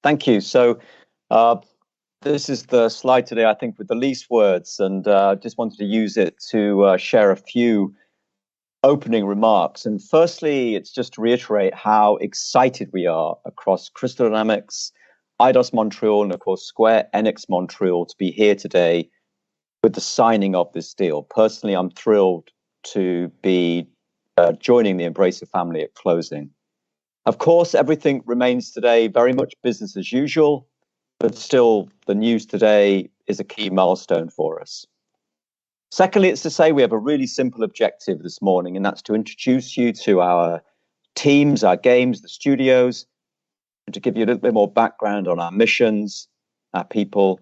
Thank you. So this is the slide today, I think, with the least words, and just wanted to use it to share a few opening remarks. And firstly, it's just to reiterate how excited we are across Crystal Dynamics, Eidos Montreal, and of course, Square Enix Montreal to be here today with the signing of this deal. Personally, I'm thrilled to be joining the Embracer family at closing. Of course, everything remains today very much business as usual, but still the news today is a key milestone for us. Secondly, it's to say we have a really simple objective this morning, and that's to introduce you to our teams, our games, the studios, and to give you a little bit more background on our missions, our people,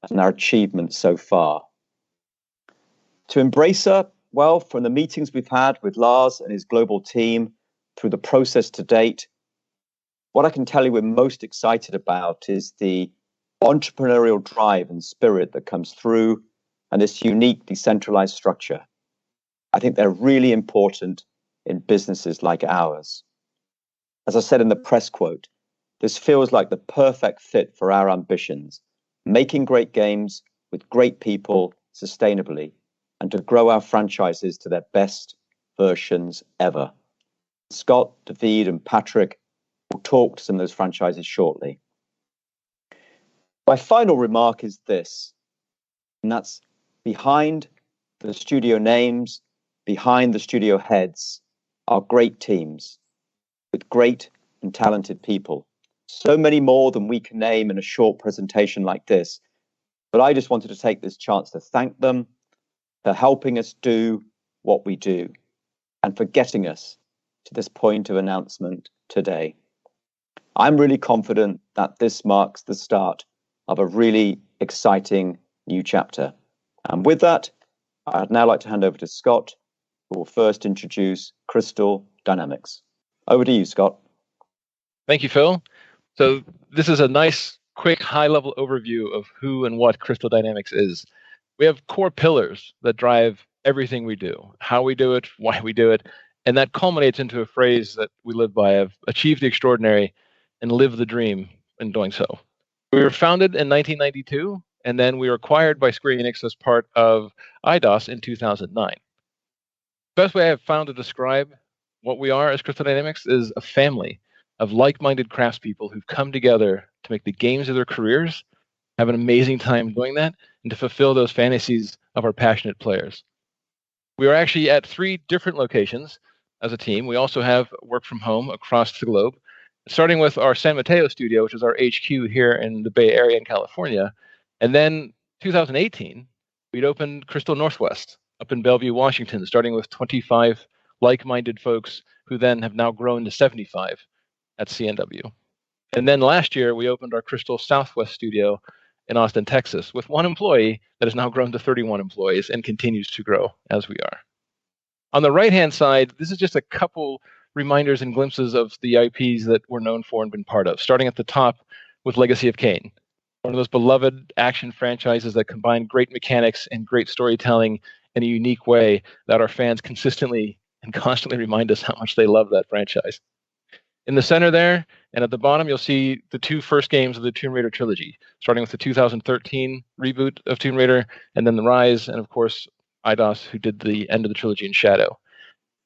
and our achievements so far. To Embracer, well, from the meetings we've had with Lars and his global team through the process to date, what I can tell you we're most excited about is the entrepreneurial drive and spirit that comes through and this unique decentralized structure. I think they're really important in businesses like ours. As I said in the press quote, this feels like the perfect fit for our ambitions, making great games with great people sustainably, and to grow our franchises to their best versions ever. Scott, David, and Patrick will talk to some of those franchises shortly. My final remark is this, and that's behind the studio names, behind the studio heads, are great teams with great and talented people. So many more than we can name in a short presentation like this. But I just wanted to take this chance to thank them for helping us do what we do and for getting us to this point of announcement today. I'm really confident that this marks the start of a really exciting new chapter. And with that, I'd now like to hand over to Scott, who will first introduce Crystal Dynamics. Over to you, Scott. Thank you, Phil. So this is a nice, quick, high-level overview of who and what Crystal Dynamics is. We have core pillars that drive everything we do, how we do it, why we do it, and that culminates into a phrase that we live by of achieve the extraordinary and live the dream in doing so. We were founded in 1992, and then we were acquired by Square Enix as part of Eidos in 2009. The best way I've found to describe what we are as Crystal Dynamics is a family of like-minded craftspeople who've come together to make the games of their careers, have an amazing time doing that, and to fulfill those fantasies of our passionate players. We are actually at 3 different locations as a team. We also have work from home across the globe, starting with our San Mateo studio, which is our HQ here in the Bay Area in California. And then 2018, we'd opened Crystal Northwest up in Bellevue, Washington, starting with 25 like-minded folks who then have now grown to 75 at CNW. And then last year, we opened our Crystal Southwest studio in Austin, Texas, with 1 employee that has now grown to 31 employees and continues to grow as we are. On the right-hand side, this is just a couple reminders and glimpses of the IPs that we're known for and been part of, starting at the top with Legacy of Kain, one of those beloved action franchises that combine great mechanics and great storytelling in a unique way that our fans consistently and constantly remind us how much they love that franchise. In the center there, and at the bottom, you'll see the 2 first games of the Tomb Raider trilogy, starting with the 2013 reboot of Tomb Raider, and then the Rise, and of course, Eidos, who did the end of the trilogy in Shadow.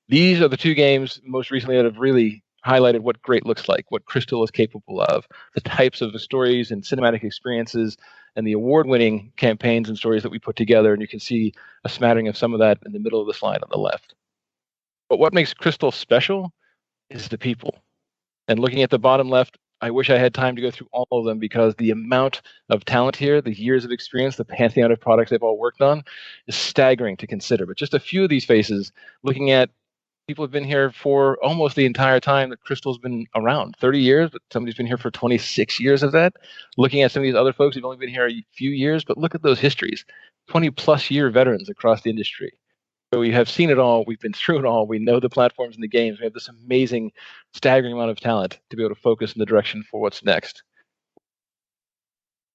These are the 2 games most recently that have really highlighted what great looks like, what Crystal is capable of, the types of stories and cinematic experiences, and the award-winning campaigns and stories that we put together, and you can see a smattering of some of that in the middle of the slide on the left. But what makes Crystal special is the people. And looking at the bottom left, I wish I had time to go through all of them because the amount of talent here, the years of experience, the pantheon of products they've all worked on is staggering to consider. But just a few of these faces, looking at people who've been here for almost the entire time that Crystal's been around, 30 years, but somebody's been here for 26 years of that. Looking at some of these other folks who've only been here a few years, but look at those histories, 20-plus year veterans across the industry. So we have seen it all. We've been through it all. We know the platforms and the games. We have this amazing, staggering amount of talent to be able to focus in the direction for what's next.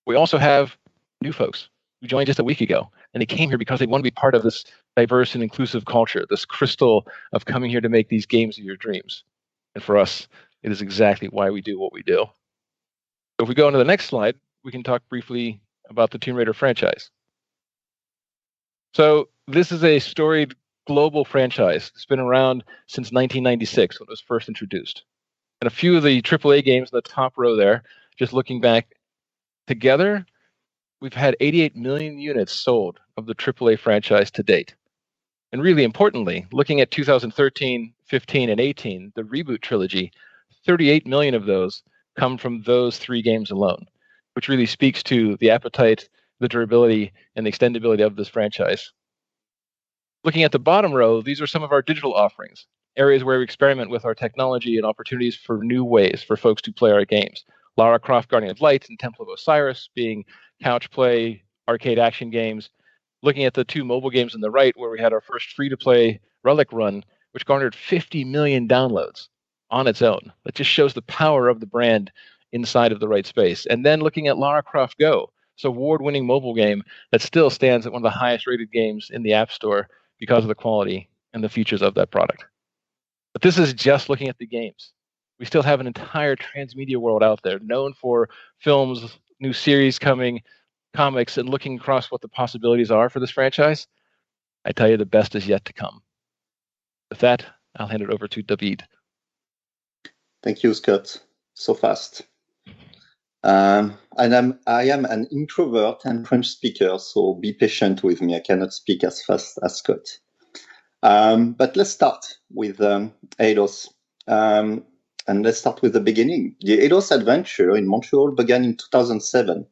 We also have new folks who joined just a week ago, and they came here because they want to be part of this diverse and inclusive culture, this crystal of coming here to make these games of your dreams. And for us, it is exactly why we do what we do. if we go on to the next slide, we can talk briefly about the Tomb Raider franchise. So this is a storied global franchise. It's been around since 1996 when it was first introduced. And a few of the AAA games in the top row there, just looking back together, we've had 88 million units sold of the AAA franchise to date. And really importantly, looking at 2013, 15, and 18, the reboot trilogy, 38 million of those come from those 3 games alone, which really speaks to the appetite, the durability, and the extendability of this franchise. Looking at the bottom row, these are some of our digital offerings, areas where we experiment with our technology and opportunities for new ways for folks to play our games. Lara Croft, Guardian of Light, and Temple of Osiris being couch play, arcade action games. Looking at the 2 mobile games on the right, where we had our first free-to-play Relic run, which garnered 50 million downloads on its own. That just shows the power of the brand inside of the right space. And then looking at Lara Croft Go, it's an award-winning mobile game that still stands at one of the highest-rated games in the App Store because of the quality and the features of that product. But this is just looking at the games. We still have an entire transmedia world out there known for films, new series coming, comics, and looking across what the possibilities are for this franchise. I tell you, the best is yet to come. With that, I'll hand it over to David. Thank you, Scott. So fast. I am an introvert and French speaker, so be patient with me. I cannot speak as fast as Scott. But let's start with Eidos. And let's start with the beginning. The Eidos adventure in Montreal began in 2007.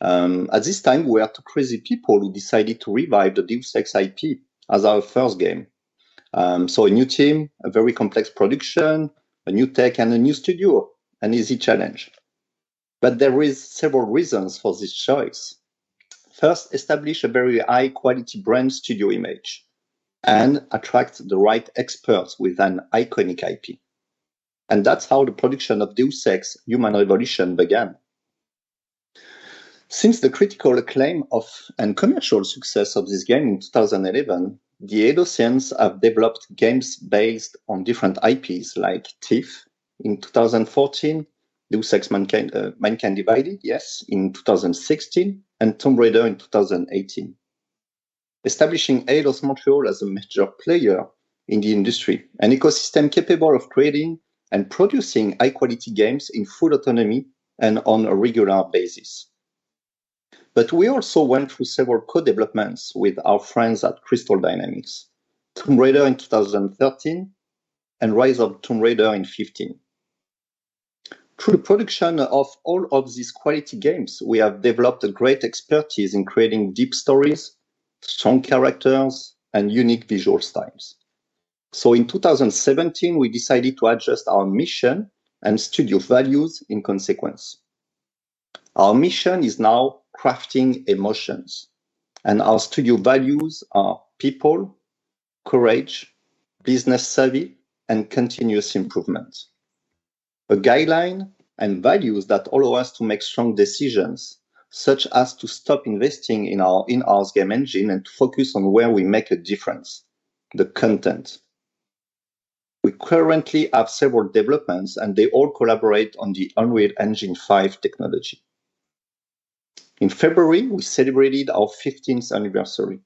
At this time, we were 2 crazy people who decided to revive the Deus Ex IP as our first game. So a new team, a very complex production, a new tech, and a new studio, an easy challenge. But there is several reasons for this choice. First, establish a very high-quality brand studio image and attract the right experts with an iconic IP. And that's how the production of Deus Ex Human Revolution began. Since the critical acclaim of and commercial success of this game in 2011, the Eidosians have developed games based on different IPs like Thief in 2014, Deus Ex Mankind Divided, yes, in 2016, and Tomb Raider in 2018. Establishing Eidos Montreal as a major player in the industry, an ecosystem capable of creating and producing high-quality games in full autonomy and on a regular basis. But we also went through several co-developments with our friends at Crystal Dynamics, Tomb Raider in 2013 and Rise of Tomb Raider in 2015. Through the production of all of these quality games, we have developed a great expertise in creating deep stories, strong characters, and unique visual styles. So in 2017, we decided to adjust our mission and studio values in consequence. Our mission is now crafting emotions, and our studio values are people, courage, business savvy, and continuous improvement. A guideline and values that allow us to make strong decisions, such as to stop investing in our in-house game engine and to focus on where we make a difference, the content. We currently have several developments and they all collaborate on the Unreal Engine 5 technology. In February, we celebrated our 15th anniversary.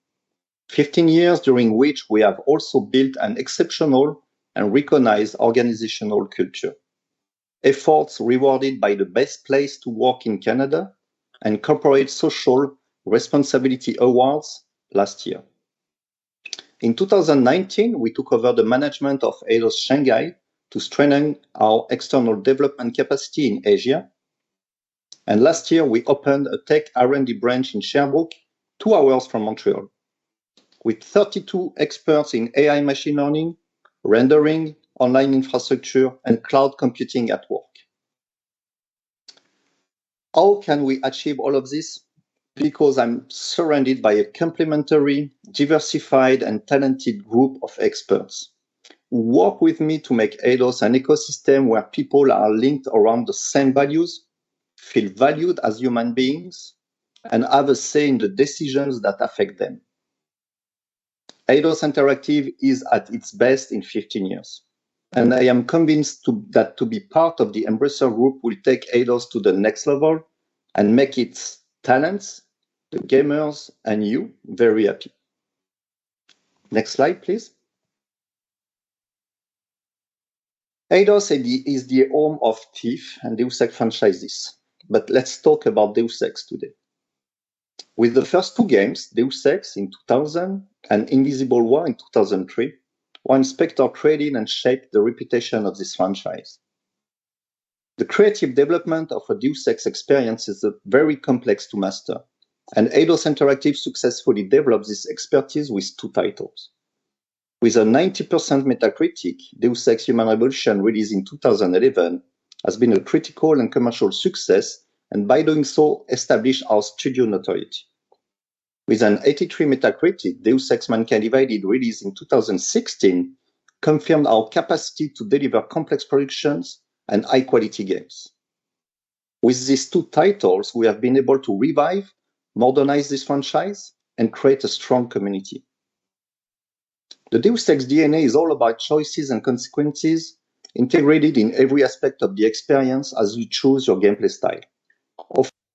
15 years during which we have also built an exceptional and recognized organizational culture. Efforts rewarded by the Best Place to Work in Canada and Corporate Social Responsibility Awards last year. In 2019, we took over the management of Eidos Shanghai to strengthen our external development capacity in Asia. And last year, we opened a tech R&D branch in Sherbrooke, 2 hours from Montreal, with 32 experts in AI machine learning, rendering, online infrastructure, and cloud computing at work. How can we achieve all of this? Because I'm surrounded by a complementary, diversified, and talented group of experts who work with me to make Eidos an ecosystem where people are linked around the same values, feel valued as human beings, and have a say in the decisions that affect them. Eidos Interactive is at its best in 15 years. And I am convinced that to be part of the Embracer group will take Eidos to the next level and make its talents, the gamers, and you very happy. Next slide, please. Eidos is the home of Thief and Deus Ex franchises. But let's talk about Deus Ex today. With the first two games, Deus Ex in 2000 and Invisible War in 2003, Warren Spector created and shaped the reputation of this franchise. The creative development of a Deus Ex experience is very complex to master, and Eidos Interactive successfully developed this expertise with two titles. With a 90% Metacritic, Deus Ex Human Revolution, released in 2011, has been a critical and commercial success, and by doing so, established our studio notoriety. With an 83 Metacritic, Deus Ex Mankind Divided, released in 2016, confirmed our capacity to deliver complex productions and high-quality games. With these two titles, we have been able to revive, modernize this franchise, and create a strong community. The Deus Ex DNA is all about choices and consequences integrated in every aspect of the experience as you choose your gameplay style,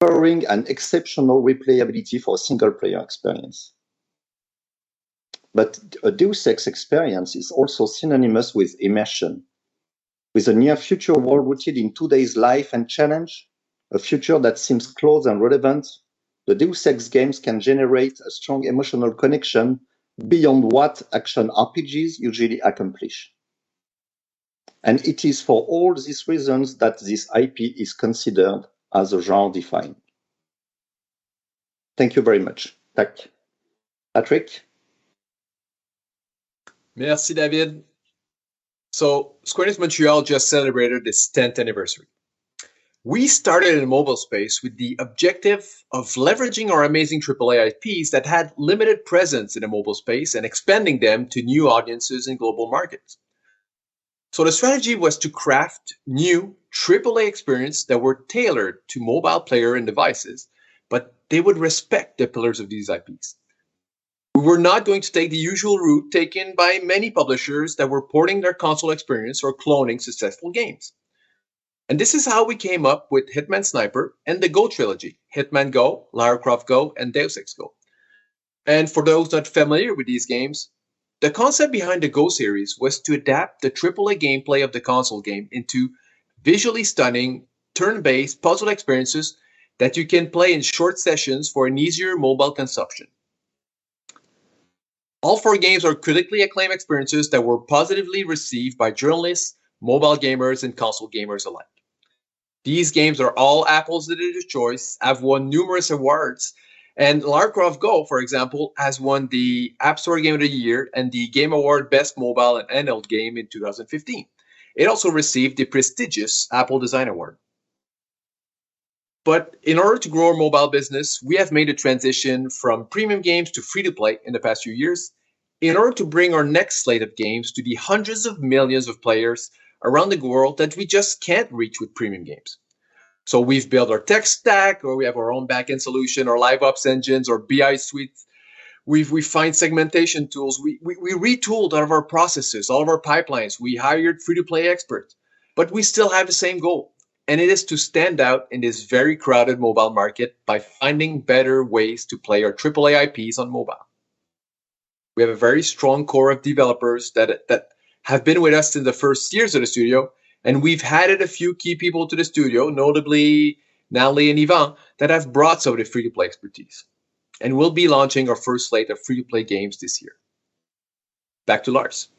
offering an exceptional replayability for a single-player experience. But a Deus Ex experience is also synonymous with immersion. With a near-future world rooted in today's life and challenge, a future that seems close and relevant, the Deus Ex games can generate a strong emotional connection beyond what action RPGs usually accomplish. And it is for all these reasons that this IP is considered as a genre-defined. Thank you very much. Tack. Patrick? Merci, David. So, Square Enix Montreal just celebrated its 10th anniversary. We started in the mobile space with the objective of leveraging our amazing AAA IPs that had limited presence in the mobile space and expanding them to new audiences in global markets. So the strategy was to craft new AAA experiences that were tailored to mobile player and devices, but they would respect the pillars of these IPs. We were not going to take the usual route taken by many publishers that were porting their console experience or cloning successful games. And this is how we came up with Hitman Sniper and the Go trilogy, Hitman Go, Lara Croft Go, and Deus Ex Go. And for those not familiar with these games, the concept behind the Go series was to adapt the AAA gameplay of the console game into visually stunning, turn-based puzzle experiences that you can play in short sessions for an easier mobile consumption. All four games are critically acclaimed experiences that were positively received by journalists, mobile gamers, and console gamers alike. These games are all Apple's editor's choice, have won numerous awards, and Lara Croft Go, for example, has won the App Store Game of the Year and the Game Award Best Mobile and Handheld Game in 2015. It also received the prestigious Apple Design Award. But in order to grow our mobile business, we have made a transition from premium games to free-to-play in the past few years in order to bring our next slate of games to the hundreds of millions of players around the world that we just can't reach with premium games. So we've built our tech stack, or we have our own backend solution, our live ops engines, or BI suites. We've refined segmentation tools. We retooled all of our processes, all of our pipelines. We hired free-to-play experts. But we still have the same goal, and it is to stand out in this very crowded mobile market by finding better ways to play our AAA IPs on mobile. We have a very strong core of developers that have been with us in the first years of the studio, and we've added a few key people to the studio, notably Natalie and Ivan, that have brought some of the free-to-play expertise. And we'll be launching our first slate of free-to-play games this year. Back to Lars.